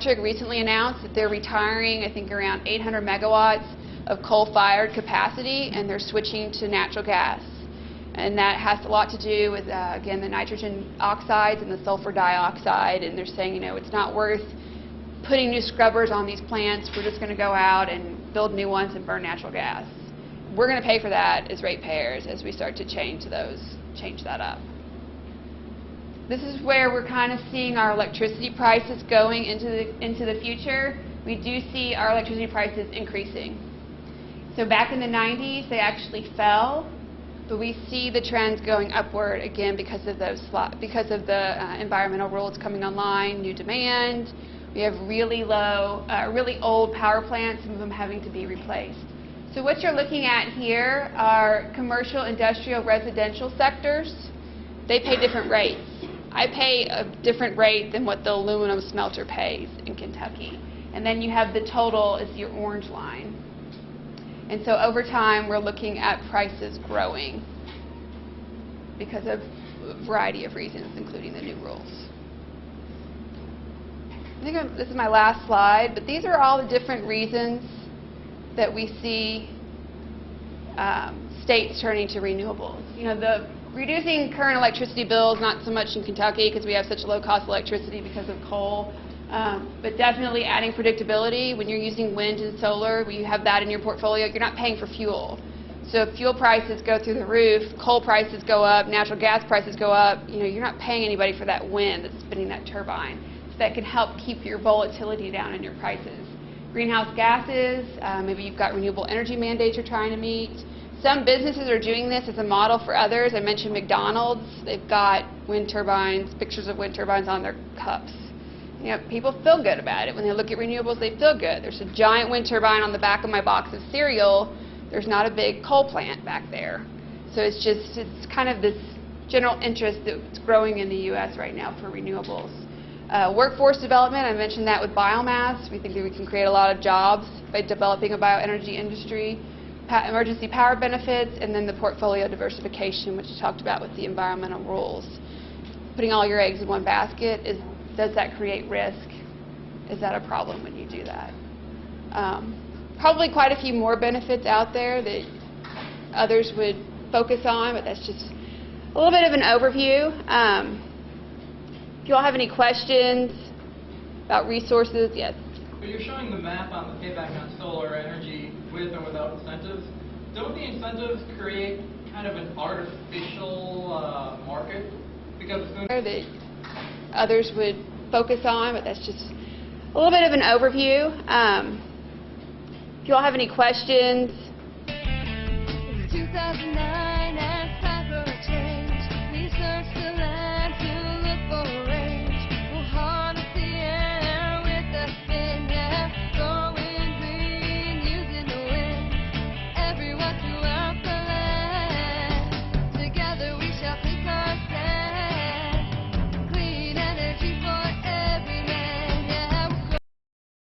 Electric recently announced that they're retiring, I think, around 800 megawatts of coal-fired capacity, and they're switching to natural gas. And that has a lot to do with, again, the nitrogen oxides and the sulfur dioxide, and they're saying, it's not worth putting new scrubbers on these plants. We're just going to go out and build new ones and burn natural gas. We're going to pay for that as ratepayers as we start to change that up. This is where we're kind of seeing our electricity prices going into the future. We do see our electricity prices increasing. So back in the 90s, they actually fell, but we see the trends going upward again because of the environmental rules coming online, new demand. We have really old power plants, some of them having to be replaced. So what you're looking at here are commercial, industrial, residential sectors. They pay different rates. I pay a different rate than what the aluminum smelter pays in Kentucky. And then you have the total is your orange line. And so over time, we're looking at prices growing because of a variety of reasons, including the new rules. I think this is my last slide, but these are all the different reasons that we see states turning to renewables. The reducing current electricity bills, not so much in Kentucky because we have such low cost electricity because of coal, but definitely adding predictability. When you're using wind and solar, when you have that in your portfolio, you're not paying for fuel. So if fuel prices go through the roof, coal prices go up, natural gas prices go up, you're not paying anybody for that wind that's spinning that turbine. So that can help keep your volatility down in your prices. Greenhouse gases, maybe you've got renewable energy mandates you're trying to meet. Some businesses are doing this as a model for others. I mentioned McDonald's. They've got wind turbines, pictures of wind turbines on their cups. People feel good about it. When they look at renewables, they feel good. There's a giant wind turbine on the back of my box of cereal. There's not a big coal plant back there. So it's kind of this general interest that's growing in the U.S. right now for renewables. Workforce development, I mentioned that with biomass. We think that we can create a lot of jobs by developing a bioenergy industry. Emergency power benefits, and then the portfolio diversification, which we talked about with the environmental rules. Putting all your eggs in one basket, does that create risk? Is that a problem when you do that? Probably quite a few more benefits out there that others would focus on, but that's just a little bit of an overview. If you all have any questions about resources, yes? But you're showing the math on the payback on solar energy with or without incentives. Don't the incentives create kind of an artificial market? Because it's going that others would focus on, but that's just a little bit of an overview. If you all have any questions. 2009.